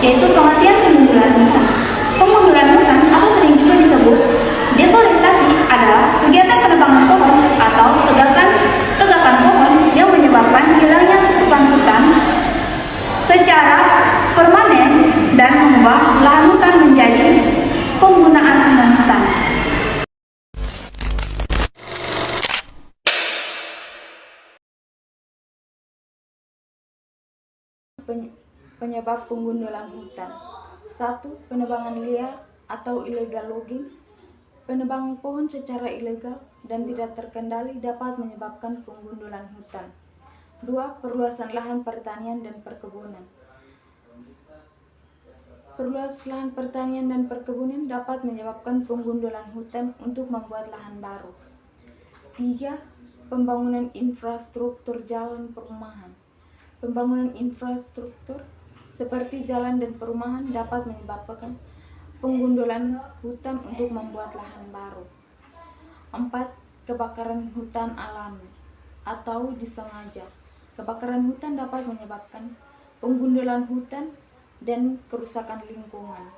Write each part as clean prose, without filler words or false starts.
yaitu pengertian pemundulan hutan. Pemundulan hutan atau sering juga disebut deforestasi adalah kegiatan penebangan pohon atau tegakan pohon yang menyebabkan hilangnya tutupan hutan secara permanen dan mengubah lahan hutan menjadi penggunaan non-hutan. Penyebab penggundulan hutan. 1. Penebangan liar atau illegal logging. Penebangan pohon secara ilegal dan tidak terkendali dapat menyebabkan penggundulan hutan. 2. Perluasan lahan pertanian dan perkebunan. Perluasan lahan pertanian dan perkebunan dapat menyebabkan penggundulan hutan untuk membuat lahan baru. 3. Pembangunan infrastruktur jalan perumahan. Pembangunan infrastruktur seperti jalan dan perumahan dapat menyebabkan penggundulan hutan untuk membuat lahan baru. 4. Kebakaran hutan alami atau disengaja. Kebakaran hutan dapat menyebabkan penggundulan hutan dan kerusakan lingkungan.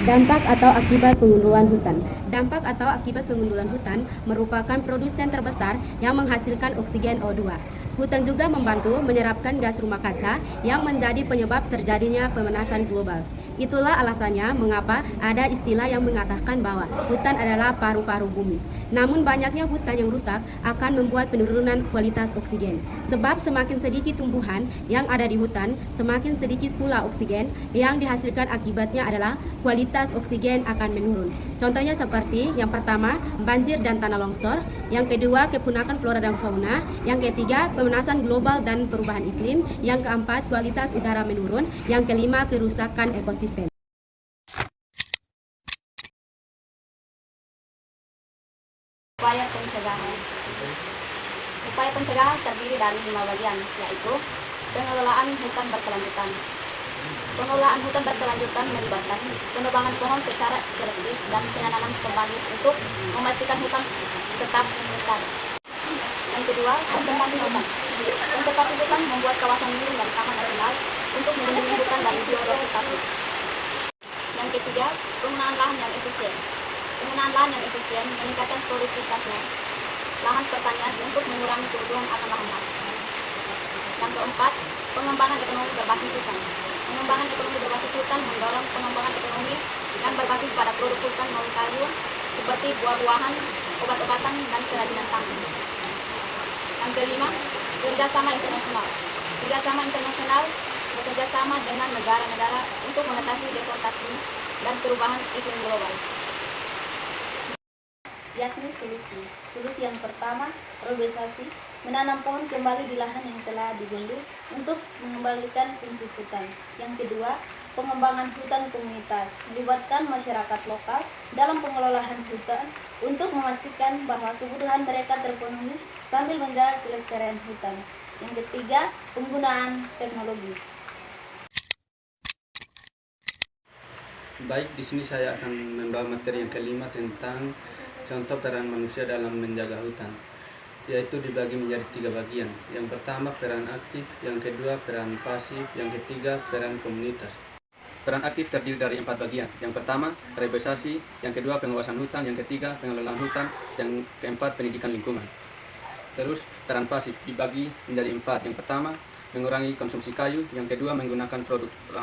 Dampak atau akibat pengundulan hutan. Dampak atau akibat pengundulan hutan merupakan produsen terbesar yang menghasilkan oksigen O2. Hutan juga membantu menyerapkan gas rumah kaca yang menjadi penyebab terjadinya pemanasan global. Itulah alasannya mengapa ada istilah yang mengatakan bahwa hutan adalah paru-paru bumi. Namun banyaknya hutan yang rusak akan membuat penurunan kualitas oksigen. Sebab semakin sedikit tumbuhan yang ada di hutan, semakin sedikit pula oksigen yang dihasilkan, akibatnya adalah kualitas oksigen akan menurun. Contohnya seperti yang pertama, banjir dan tanah longsor, yang kedua, kepunahan flora dan fauna, yang ketiga, pemanasan global dan perubahan iklim, yang keempat, kualitas udara menurun, yang kelima, kerusakan ekosistem. Upaya pencegahan. Upaya pencegahan terdiri dari 5 bagian, yaitu pengelolaan hutan berkelanjutan. Pengelolaan hutan berkelanjutan melibatkan penebangan pohon secara selektif dan penanaman kembali untuk memastikan hutan tetap lestari. Yang kedua, konservasi hutan. Konservasi hutan membuat kawasan lindung dan taman nasional untuk melindungi hutan dari biodiversitas. Yang ketiga, penggunaan lahan yang efisien. Penggunaan lahan yang efisien meningkatkan produktivitasnya lahan pertanian untuk mengurangi kebutuhan akan lahan basah. Yang keempat, pengembangan ekonomi berbasis hutan. Pengembangan ekonomi berbasis hutan mendorong pengembangan ekonomi yang berbasis pada produk hutan melalui kayu seperti buah-buahan, obat-obatan, dan kerajinan tangan. Yang kelima, kerjasama internasional. Kerjasama internasional bekerjasama dengan negara-negara untuk mengatasi deforestasi dan perubahan iklim global. Yakni solusi. Solusi yang pertama, reboisasi, menanam pohon kembali di lahan yang telah digundul untuk mengembalikan fungsi hutan. Yang kedua, pengembangan hutan komunitas, melibatkan masyarakat lokal dalam pengelolaan hutan untuk memastikan bahwa kebutuhan mereka terpenuhi sambil menjaga kelestarian hutan. Yang ketiga, penggunaan teknologi. Baik, di sini saya akan membawa materi yang kelima tentang contoh peran manusia dalam menjaga hutan, yaitu dibagi menjadi 3 bagian. Yang pertama, peran aktif, yang kedua, peran pasif, yang ketiga, peran komunitas. Peran aktif terdiri dari 4 bagian. Yang pertama, reboisasi, yang kedua, pengawasan hutan, yang ketiga, pengelolaan hutan, yang keempat, pendidikan lingkungan. Terus, peran pasif dibagi menjadi 4. Yang pertama, mengurangi konsumsi kayu, yang kedua, menggunakan produk ramah